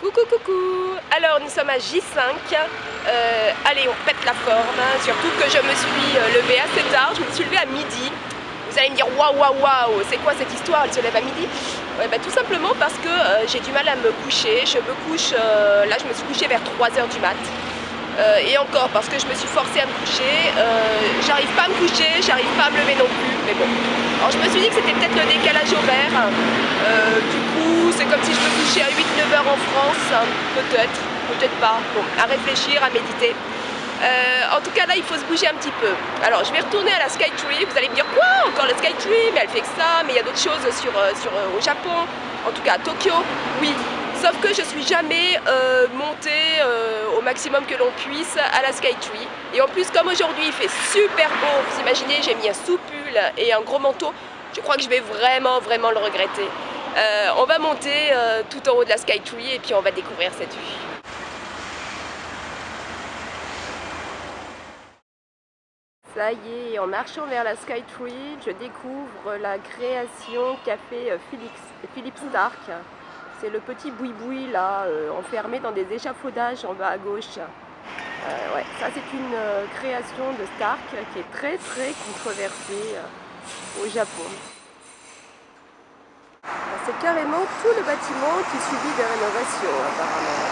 Coucou coucou. Alors nous sommes à J5, allez on pète la forme, hein. Surtout que je me suis levée assez tard, je me suis levée à midi. Vous allez me dire waouh waouh waouh, c'est quoi cette histoire, elle se lève à midi? Ouais, bah, tout simplement parce que j'ai du mal à me coucher, je me couche, là je me suis couchée vers 3 h du mat. Et encore parce que je me suis forcée à me coucher, j'arrive pas à me coucher, j'arrive pas à me lever non plus, mais bon. Alors je me suis dit que c'était peut-être le décalage horaire, du coup c'est comme si je me couchais à 8-9 h en France, hein. Peut-être, peut-être pas, bon, à réfléchir, à méditer. En tout cas là il faut se bouger un petit peu. Alors je vais retourner à la Skytree, vous allez me dire quoi, encore la Skytree, mais elle fait que ça, mais il y a d'autres choses au Japon, en tout cas à Tokyo, oui. Sauf que je ne suis jamais montée au maximum que l'on puisse à la Skytree. Et en plus, comme aujourd'hui il fait super beau, vous imaginez, j'ai mis un sous-pull et un gros manteau, je crois que je vais vraiment le regretter. On va monter tout en haut de la Skytree et puis on va découvrir cette vue. Ça y est, en marchant vers la Skytree, je découvre la création qu'a fait Philippe Stark. C'est le petit boui-boui là, enfermé dans des échafaudages en bas à gauche. Ouais, ça c'est une création de Stark qui est très controversée au Japon. C'est carrément tout le bâtiment qui subit des rénovations apparemment.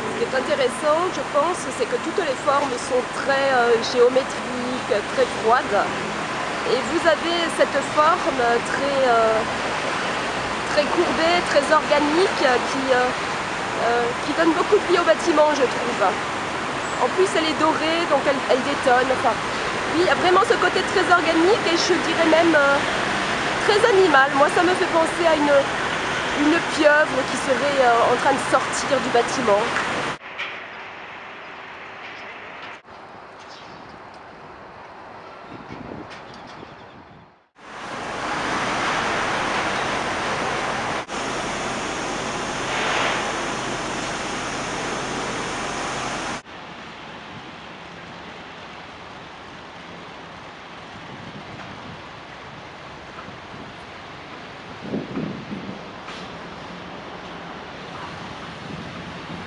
Ce qui est intéressant, je pense, c'est que toutes les formes sont très géométriques, très froides. Et vous avez cette forme très courbée, très organique, qui donne beaucoup de vie au bâtiment, je trouve. En plus, elle est dorée, donc elle détonne. Enfin, oui, il y a vraiment ce côté très organique et je dirais même très animal. Moi, ça me fait penser à une pieuvre qui serait en train de sortir du bâtiment.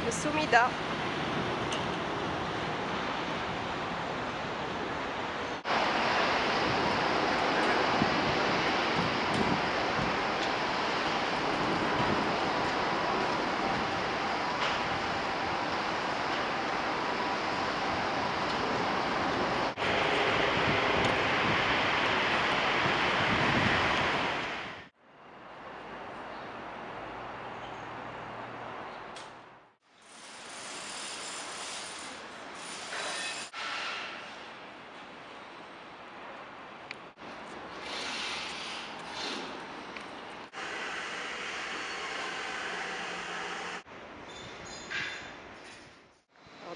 Le Sumida.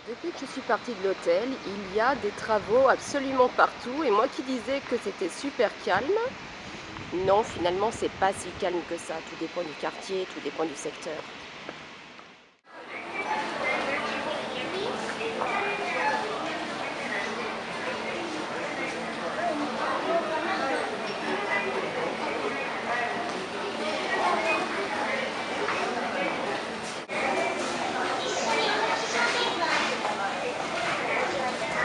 Depuis que je suis partie de l'hôtel, il y a des travaux absolument partout et moi qui disais que c'était super calme, non, finalement c'est pas si calme que ça, tout dépend du quartier, tout dépend du secteur.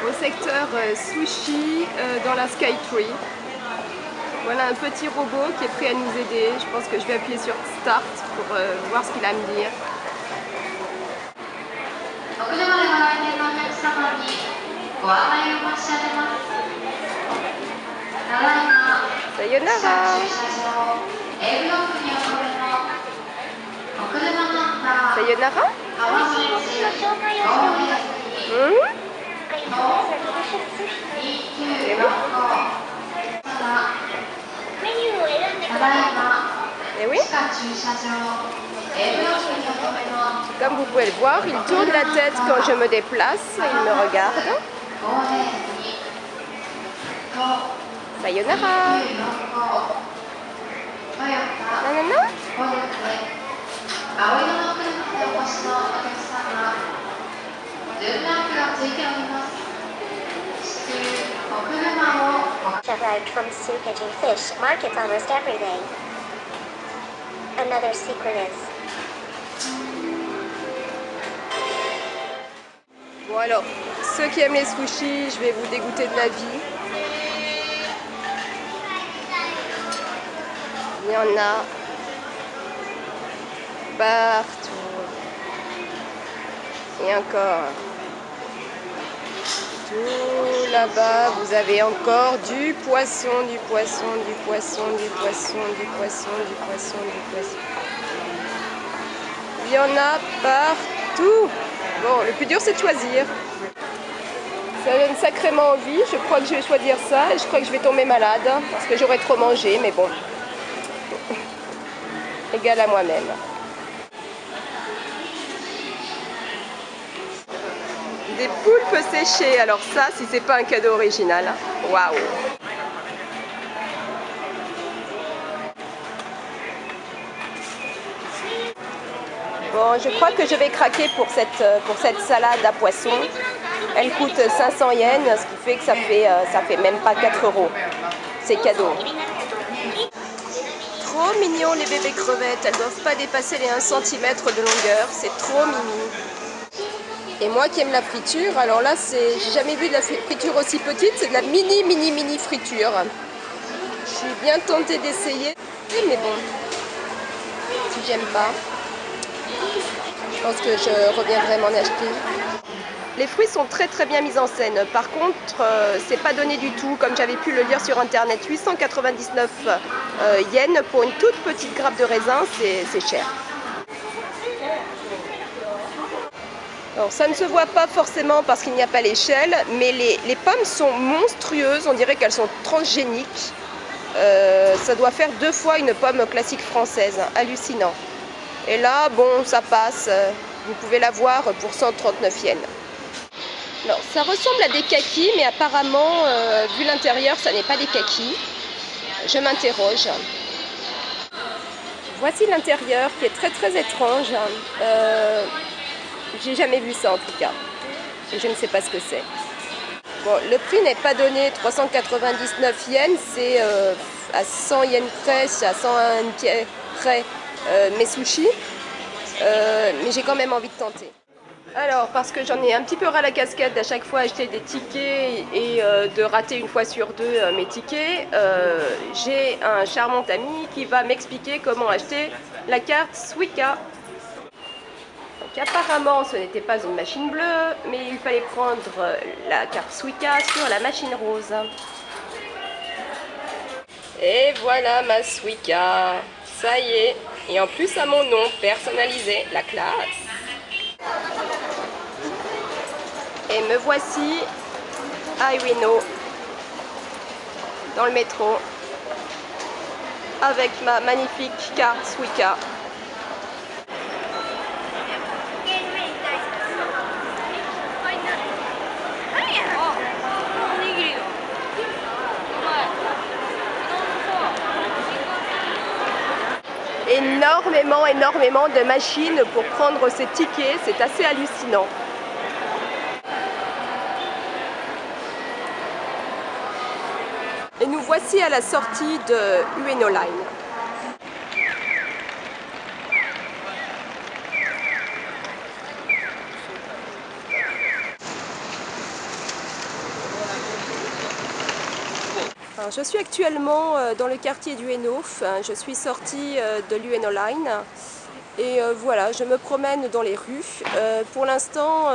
Au secteur sushi dans la Skytree. Voilà un petit robot qui est prêt à nous aider. Je pense que je vais appuyer sur Start pour voir ce qu'il a à me dire. Sayonara. Sayonara. Et oui. Comme vous pouvez le voir, il tourne la tête quand je me déplace, il me regarde. Sayonara. Non, non, non. Arrived from sea catching fish, markets almost every day. Another secret is Bon alors, ceux qui aiment les sushis, je vais vous dégoûter de la vie. Il y en a partout. Et encore. Tout là-bas, vous avez encore du poisson, du poisson, du poisson, du poisson, du poisson, du poisson, du poisson. Il y en a partout. Bon, le plus dur, c'est de choisir. Ça donne sacrément envie. Je crois que je vais choisir ça et je crois que je vais tomber malade parce que j'aurais trop mangé, mais bon. Égal à moi-même. Des poulpes séchées, alors ça, si c'est pas un cadeau original, waouh! Bon, je crois que je vais craquer pour cette salade à poisson. Elle coûte 500 yens, ce qui fait que ça fait même pas 4 €. C'est cadeau. Trop mignon les bébés crevettes, elles doivent pas dépasser les 1 cm de longueur, c'est trop mimi. Et moi qui aime la friture, alors là, j'ai jamais vu de la friture aussi petite, c'est de la mini friture. Je suis bien tentée d'essayer, mais bon, si j'aime pas, je pense que je reviendrai m'en acheter. Les fruits sont très bien mis en scène. Par contre, c'est pas donné du tout, comme j'avais pu le lire sur internet. 899 yens pour une toute petite grappe de raisin, c'est cher. Alors ça ne se voit pas forcément parce qu'il n'y a pas l'échelle, mais les pommes sont monstrueuses, on dirait qu'elles sont transgéniques. Ça doit faire 2 fois une pomme classique française, hallucinant. Et là, bon, ça passe, vous pouvez l'avoir pour 139 yens. Alors, ça ressemble à des kakis, mais apparemment, vu l'intérieur, ça n'est pas des kakis. Je m'interroge. Voici l'intérieur qui est très étrange. J'ai jamais vu ça en tout cas. Et je ne sais pas ce que c'est. Bon, le prix n'est pas donné, 399 yens, c'est à 100 yens près, à 101 yens près mes sushis. Mais j'ai quand même envie de tenter. Alors, parce que j'en ai un petit peu ras la casquette d'à chaque fois acheter des tickets et de rater une fois sur deux mes tickets, j'ai un charmant ami qui va m'expliquer comment acheter la carte Suica. Donc apparemment, ce n'était pas une machine bleue, mais il fallait prendre la carte Suica sur la machine rose. Et voilà ma Suica, ça y est, et en plus à mon nom personnalisé, la classe. Et me voici à Ueno, dans le métro, avec ma magnifique carte Suica. Énormément de machines pour prendre ces tickets, c'est assez hallucinant. Et nous voici à la sortie de Ueno Line. Alors, je suis actuellement dans le quartier d'Ueno. Je suis sortie de l'Ueno Line et voilà, je me promène dans les rues. Pour l'instant,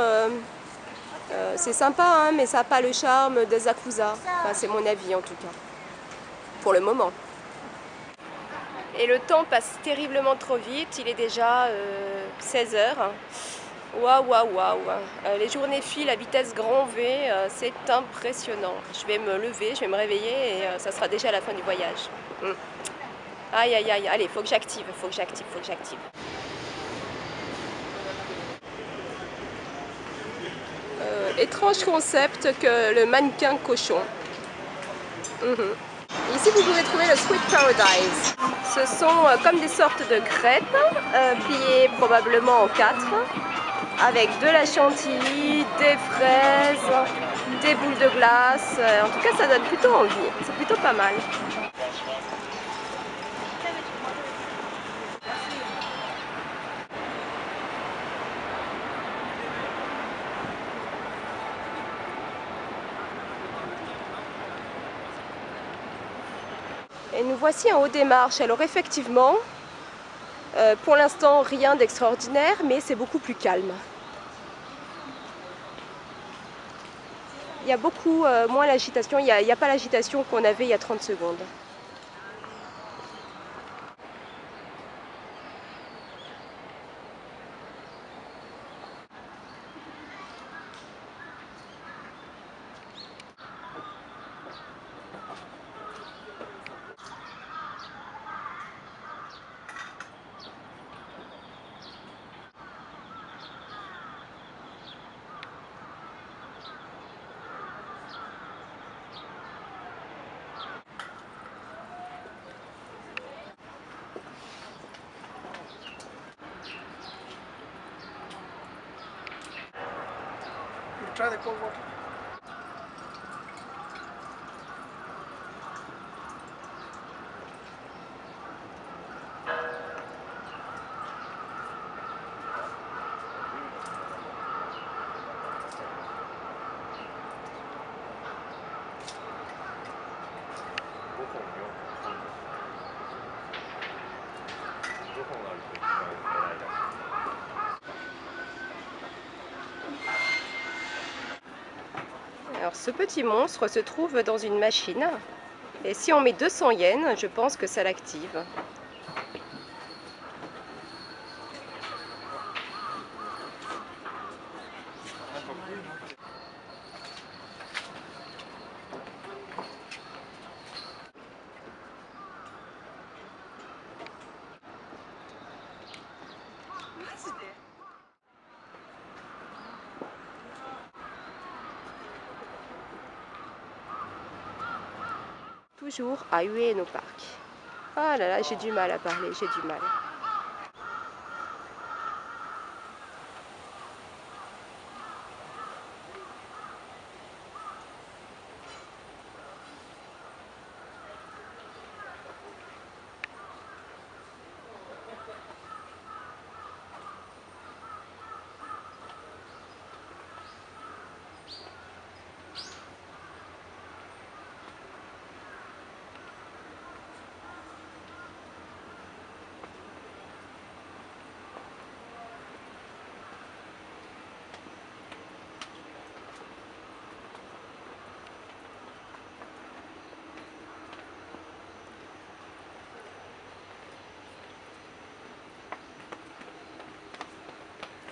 c'est sympa, hein, mais ça n'a pas le charme des Yakuza. Enfin, c'est mon avis en tout cas, pour le moment. Et le temps passe terriblement trop vite, il est déjà 16 h. Waouh. Les journées filent à vitesse grand V, c'est impressionnant. Je vais me lever, je vais me réveiller et ça sera déjà la fin du voyage. Aïe, allez, faut que j'active. Étrange concept que le mannequin cochon. Ici, vous pouvez trouver le Sweet Paradise. Ce sont comme des sortes de crêpes, pliées probablement en 4, avec de la chantilly, des fraises, des boules de glace. En tout cas, ça donne plutôt envie. C'est plutôt pas mal. Et nous voici en haut des marches. Alors effectivement, pour l'instant, rien d'extraordinaire, mais c'est beaucoup plus calme. Il y a beaucoup moins l'agitation, il n'y a pas l'agitation qu'on avait il y a 30 secondes. Try the cold water. Alors ce petit monstre se trouve dans une machine et si on met 200 yens, je pense que ça l'active. Toujours à Ueno Park. Ah là là, j'ai du mal à parler, j'ai du mal.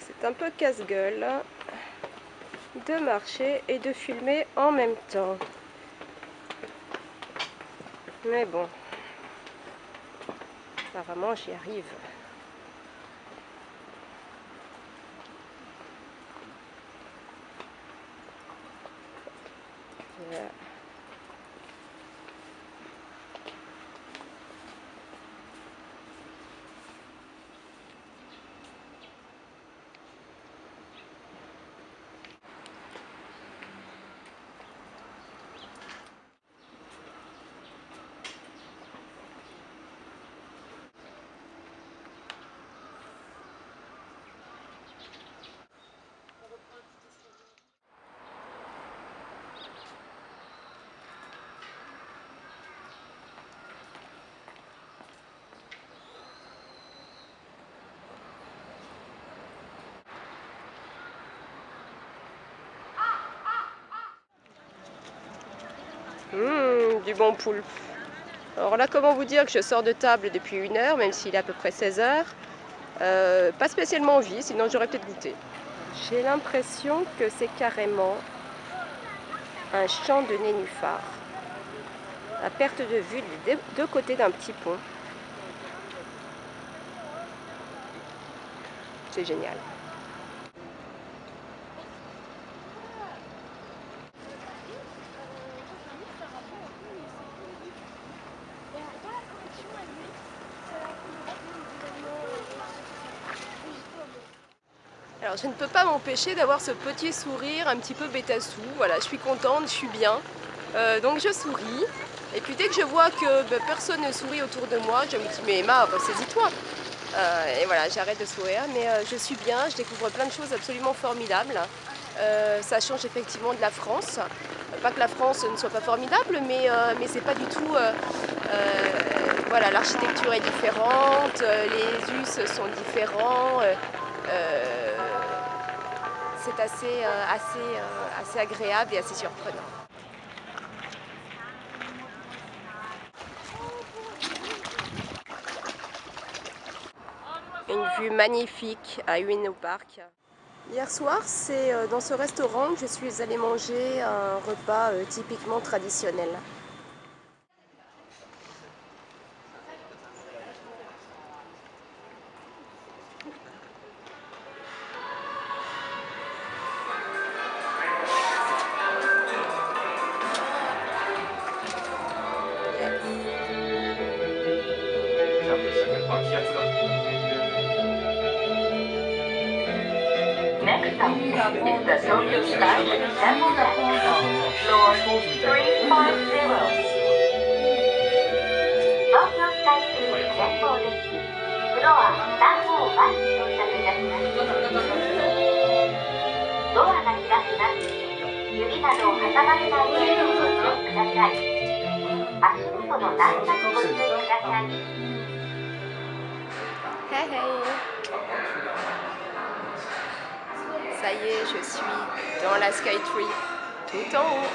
C'est un peu casse-gueule de marcher et de filmer en même temps. Mais bon, apparemment j'y arrive. Voilà. Du bon poulpe. Alors là, comment vous dire que je sors de table depuis 1 heure, même s'il est à peu près 16 heures. Pas spécialement envie, sinon j'aurais peut-être goûté. J'ai l'impression que c'est carrément un champ de nénuphars. À perte de vue des deux côtés d'un petit pont. C'est génial. Alors je ne peux pas m'empêcher d'avoir ce petit sourire un petit peu bêtassou. Voilà, je suis contente, je suis bien. Donc je souris. Et puis dès que je vois que personne ne sourit autour de moi, je me dis mais Emma, ressaisis-toi. Et voilà, j'arrête de sourire. Mais je suis bien, je découvre plein de choses absolument formidables. Ça change effectivement de la France. Pas que la France ne soit pas formidable, mais c'est pas du tout... voilà, l'architecture est différente, les us sont différents. C'est assez agréable et assez surprenant. Une vue magnifique à Ueno Park. Hier soir, c'est dans ce restaurant que je suis allée manger un repas typiquement traditionnel. Next up is the Tokyo Sky Temple Deck, floor 350. Tokyo Sky Tree 展望デッキ、フロア351に到着いたします。ドアが開きます。指などを挟まれないようにご注意ください。足元の段差にご注意ください。Hey hey. Ça y est, je suis dans la Skytree, tout en haut.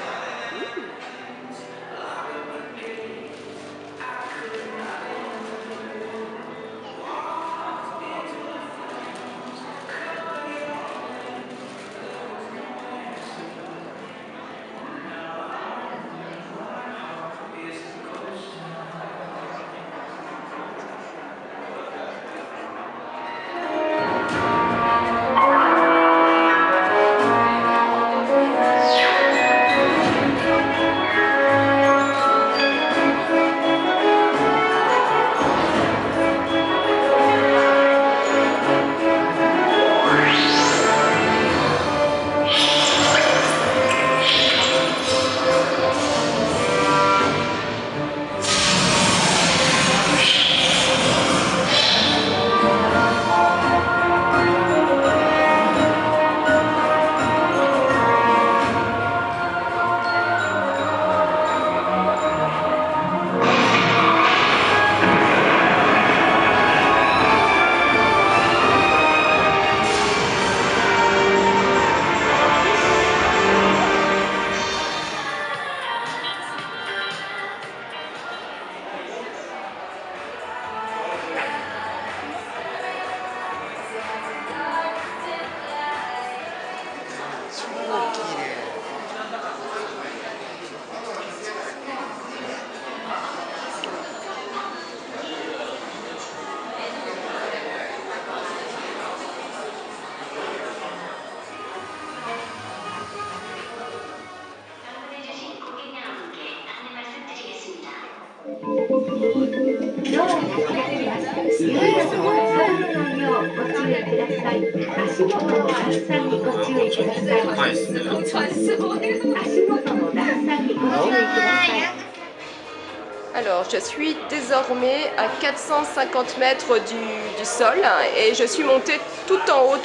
Alors, je suis désormais à 450 mètres du sol et je suis montée tout en haut,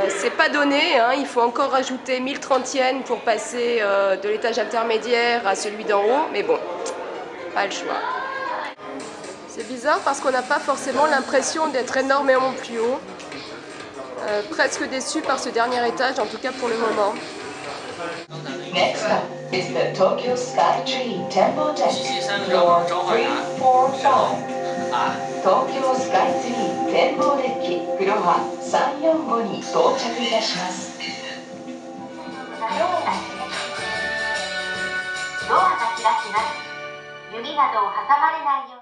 c'est pas donné, hein, il faut encore rajouter 1030 yens pour passer de l'étage intermédiaire à celui d'en haut, mais bon, pas le choix. C'est bizarre parce qu'on n'a pas forcément l'impression d'être énormément plus haut. Presque déçu par ce dernier étage, en tout cas pour le moment. Next up is the Tokyo Skytree Temple Deck, floor 345. Tokyo Skytree 展望デッキ、フロア345に到着いたします。ドアが開きます。指などを挟まれないように。